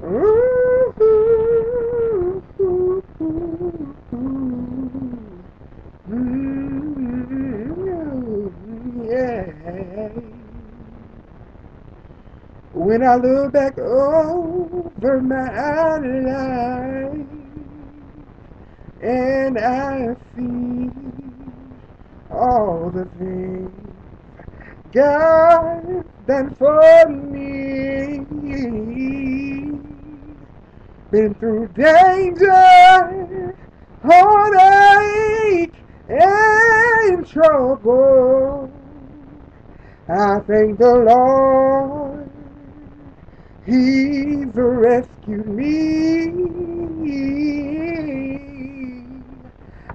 Ooh, yeah. When I look back over my life and I see all the things God done for me, been through danger, heartache, and trouble. I thank the Lord, He's rescued me.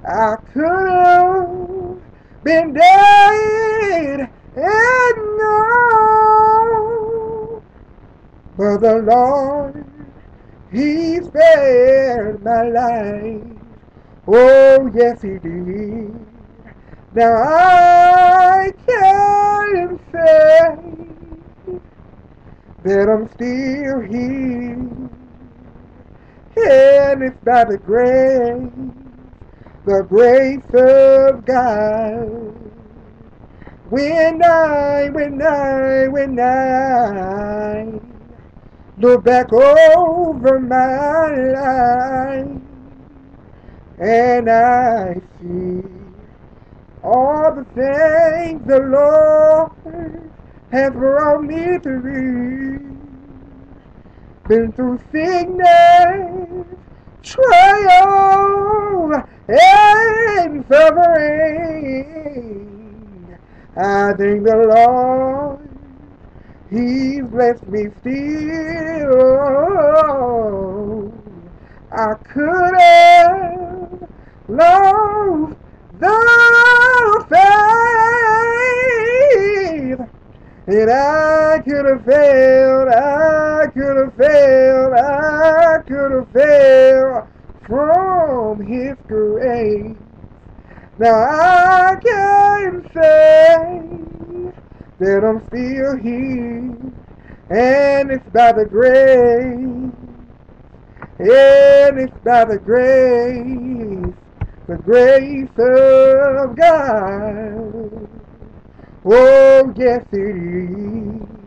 I could have been dead and gone, but the Lord, He spared my life. Oh, yes, He did. Now I can say that I'm still here, and it's by the grace of God. When I look back over my life and I see all the things the Lord has brought me through, been through sickness, trial, and suffering. I thank the Lord, He's blessed me still. I could have lost the faith, and I could have failed, from His grace. Now I can say that I'm still here, and it's by the grace, and it's by the grace of God. Oh, yes, it is.